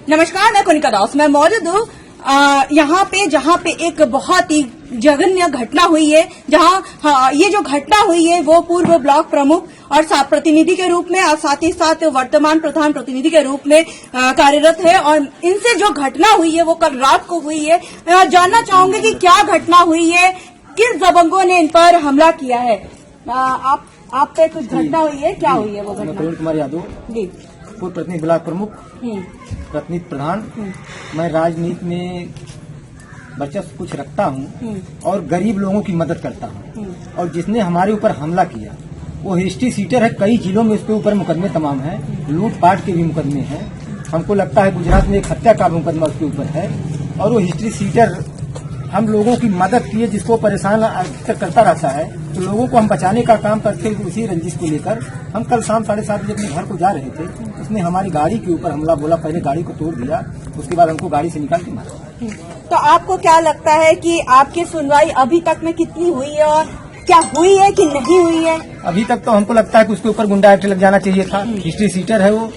नमस्कार, मैं कनिका दास। मैं मौजूद हूँ यहाँ पे जहाँ पे एक बहुत ही जघन्य घटना हुई है। जहाँ ये जो घटना हुई है वो पूर्व ब्लॉक प्रमुख और प्रतिनिधि के रूप में और साथ ही साथ वर्तमान प्रधान प्रतिनिधि के रूप में कार्यरत है। और इनसे जो घटना हुई है वो कल रात को हुई है। जानना चाहूंगे कि क्या घटना हुई है, किस दबंगों ने इन पर हमला किया है। आप पे कुछ घटना हुई है, क्या हुई है वो घटना? प्रवीण कुमार यादव जी, पूर्व प्रतिनिधि ब्लॉक प्रमुख, प्रतिनिधि प्रधान। मैं राजनीति में वर्चस्व कुछ रखता हूँ और गरीब लोगों की मदद करता हूँ। और जिसने हमारे ऊपर हमला किया वो हिस्ट्री सीटर है। कई जिलों में इसके ऊपर मुकदमे तमाम है, लूटपाट के भी मुकदमे हैं। हमको लगता है गुजरात में एक हत्या का मुकदमा उसके ऊपर है। और वो हिस्ट्री सीटर हम लोगों की मदद किए, जिसको परेशान अक्सर करता रहता है, तो लोगों को हम बचाने का काम करते हुए उसी रंजिश को लेकर हम कल शाम 7:30 बजे अपने घर को जा रहे थे। उसने हमारी गाड़ी के ऊपर हमला बोला, पहले गाड़ी को तोड़ दिया, उसके बाद हमको गाड़ी से निकाल के मारा। तो आपको क्या लगता है कि आपकी सुनवाई अभी तक में कितनी हुई है और क्या हुई है कि नहीं हुई है? अभी तक तो हमको लगता है कि उसके ऊपर गुंडा एक्ट लग जाना चाहिए था। हिस्ट्री सीटर है वो,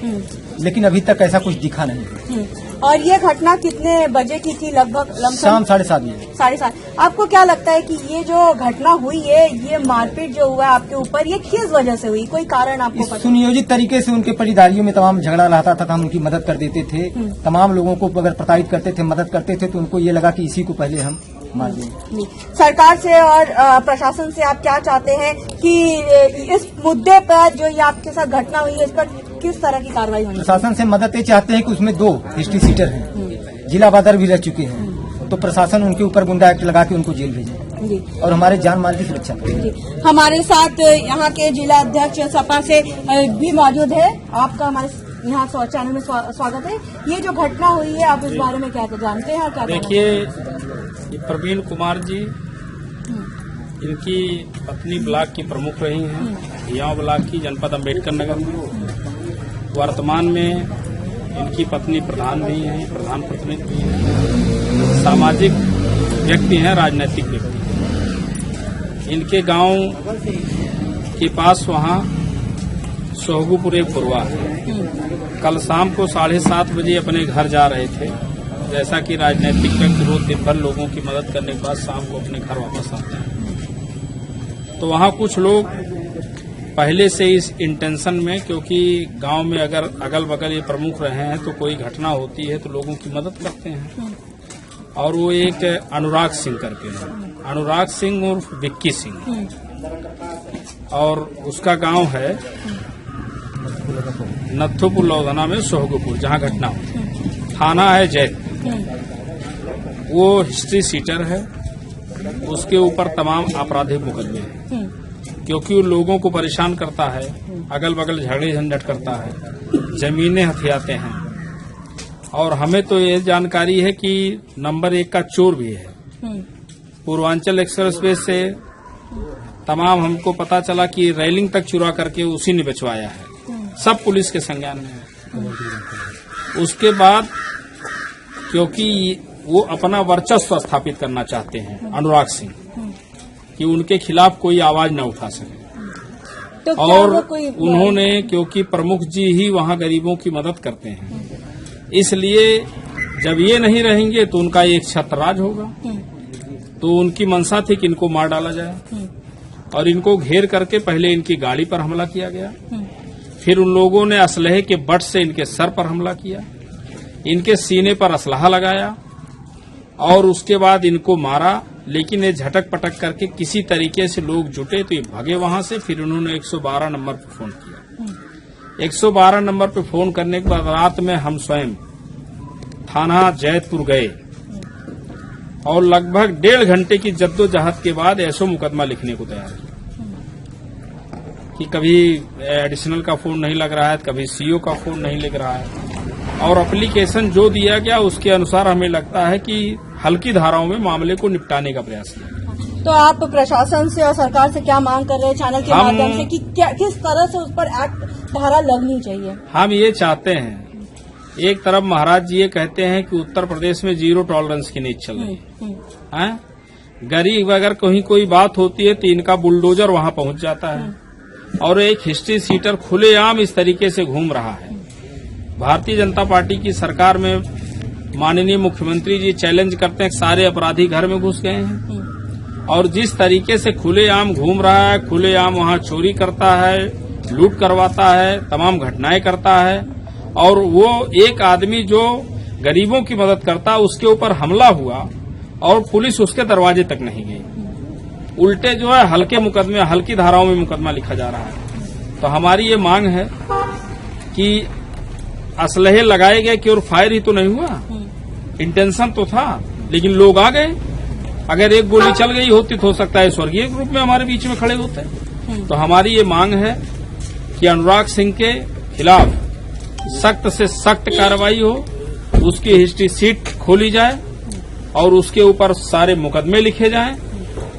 लेकिन अभी तक ऐसा कुछ दिखा नहीं। और ये घटना कितने बजे की थी? लगभग शाम 7:30 बजे। 7:30। आपको क्या लगता है कि ये जो घटना हुई है, ये मारपीट जो हुआ है आपके ऊपर, ये किस वजह से हुई? कोई कारण आपको पता? सुनियोजित तरीके से उनके परिदारियों में तमाम झगड़ा रहता था, हम उनकी मदद कर देते थे। तमाम लोगों को अगर प्रताड़ित करते थे, मदद करते थे, तो उनको ये लगा कि इसी को पहले हम मार दें। सरकार से और प्रशासन से आप क्या चाहते हैं कि इस मुद्दे पर जो ये आपके साथ घटना हुई है, इस पर किस तरह की कार्रवाई होनी? प्रशासन से मदद ये चाहते हैं कि उसमें 2 हिस्ट्री सीटर हैं, जिला बादर भी रह चुके हैं, तो प्रशासन उनके ऊपर गुंडा एक्ट लगा के उनको जेल भेजे और हमारे जान माल की सुरक्षा करें। हमारे साथ यहाँ के जिला अध्यक्ष सपा से भी मौजूद है। आपका हमारे यहाँ चैनल में स्वागत है। ये जो घटना हुई है, आप इस बारे में क्या जानते हैं? क्या देखिए, प्रवीण कुमार जी, इनकी पत्नी ब्लॉक की प्रमुख रही हैं, हियाव ब्लॉक की, जनपद अम्बेडकर नगर में। वर्तमान में इनकी पत्नी प्रधान भी हैं, प्रधान प्रतिनिधि भी हैं, सामाजिक व्यक्ति हैं, राजनीतिक व्यक्ति हैं। इनके गांव के पास वहां सोहगुपुर एक पुरवा है। कल शाम को 7:30 बजे अपने घर जा रहे थे। जैसा कि राजनीतिक व्यक्ति रोज दिन भर लोगों की मदद करने के बाद शाम को अपने घर वापस आते हैं, तो वहां कुछ लोग पहले से इस इंटेंशन में, क्योंकि गांव में अगर अगल बगल ये प्रमुख रहे हैं तो कोई घटना होती है तो लोगों की मदद करते हैं। और वो एक अनुराग सिंह करके हैं, अनुराग सिंह उर्फ विक्की सिंह, और उसका गांव है नथुपुर लौधना में सोहगपुर, जहां घटना हुई। थाना है जैत। वो हिस्ट्री सीटर है, उसके ऊपर तमाम आपराधिक मुकदमे हैं, क्योंकि वो लोगों को परेशान करता है, अगल बगल झगड़े झंझट करता है, जमीनें हथियाते हैं। और हमें तो ये जानकारी है कि नंबर 1 का चोर भी है। पूर्वांचल एक्सप्रेसवे से तमाम हमको पता चला कि रेलिंग तक चुरा करके उसी ने बचवाया है। सब पुलिस के संज्ञान में है। उसके बाद क्योंकि वो अपना वर्चस्व स्थापित करना चाहते हैं, अनुराग सिंह, कि उनके खिलाफ कोई आवाज न उठा सके। तो और उन्होंने, क्योंकि प्रमुख जी ही वहां गरीबों की मदद करते हैं, इसलिए जब ये नहीं रहेंगे तो उनका एक छत्रराज होगा। तो उनकी मंशा थी कि इनको मार डाला जाए, और इनको घेर करके पहले इनकी गाड़ी पर हमला किया गया। फिर उन लोगों ने असलहे के बट से इनके सर पर हमला किया, इनके सीने पर असलहा लगाया, और उसके बाद इनको मारा। लेकिन ये झटक पटक करके किसी तरीके से लोग जुटे तो ये भागे वहां से। फिर उन्होंने 112 नंबर पर फोन किया। 112 नंबर पर फोन करने के बाद रात में हम स्वयं थाना जैतपुर गए, और लगभग 1.5 घंटे की जद्दोजहद के बाद ऐसो मुकदमा लिखने को तैयार किया कि कभी एडिशनल का फोन नहीं लग रहा है, कभी सीओ का फोन नहीं लग रहा है, और एप्लीकेशन जो दिया गया उसके अनुसार हमें लगता है कि हल्की धाराओं में मामले को निपटाने का प्रयास किया। तो आप प्रशासन से और सरकार से क्या मांग कर रहे हैं चैनल के माध्यम से कि किस तरह से उस पर एक्ट धारा लगनी चाहिए? हम ये चाहते हैं, एक तरफ महाराज जी ये कहते हैं कि उत्तर प्रदेश में 0 टॉलरेंस की नीति चल रही है। गरीब अगर कहीं कोई बात होती है तो इनका बुलडोजर वहां पहुंच जाता है, और एक हिस्ट्री सीटर खुलेआम इस तरीके से घूम रहा है। भारतीय जनता पार्टी की सरकार में माननीय मुख्यमंत्री जी चैलेंज करते हैं कि सारे अपराधी घर में घुस गए हैं और जिस तरीके से खुलेआम घूम रहा है, खुलेआम वहां चोरी करता है, लूट करवाता है, तमाम घटनाएं करता है और वो एक आदमी जो गरीबों की मदद करता उसके ऊपर हमला हुआ और पुलिस उसके दरवाजे तक नहीं गई। उल्टे जो है हल्के मुकदमे, हल्की धाराओं में मुकदमा लिखा जा रहा है। तो हमारी ये मांग है कि असलहे लगाए गए कि और फायर ही तो नहीं हुआ, इंटेंशन तो था लेकिन लोग आ गए। अगर एक गोली चल गई होती तो हो सकता है स्वर्गीय रूप में हमारे बीच में खड़े होते। तो हमारी ये मांग है कि अनुराग सिंह के खिलाफ सख्त से सख्त कार्रवाई हो, उसकी हिस्ट्री सीट खोली जाए और उसके ऊपर सारे मुकदमे लिखे जाएं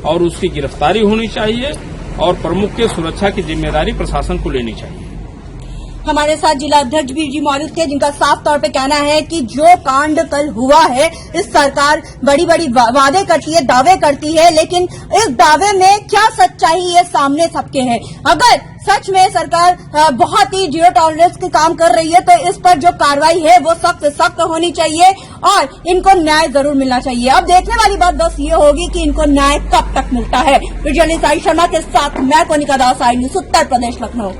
और उसकी गिरफ्तारी होनी चाहिए और प्रमुख के सुरक्षा की जिम्मेदारी प्रशासन को लेनी चाहिए। हमारे साथ जिला अध्यक्ष वीर जी मौजूद थे, जिनका साफ तौर पे कहना है कि जो कांड कल हुआ है, इस सरकार बड़ी बड़ी वादे करती है, दावे करती है, लेकिन इस दावे में क्या सच्चाई ये सामने सबके है। अगर सच में सरकार बहुत ही जीरो टॉलरेंस के काम कर रही है तो इस पर जो कार्रवाई है वो सख्त होनी चाहिए और इनको न्याय जरूर मिलना चाहिए। अब देखने वाली बात बस ये होगी कि इनको न्याय कब तक मिलता है। जर्नलिस्ट आई शर्मा के साथ मैं कोनिका दास, आई न्यूज़ उत्तर प्रदेश, लखनऊ।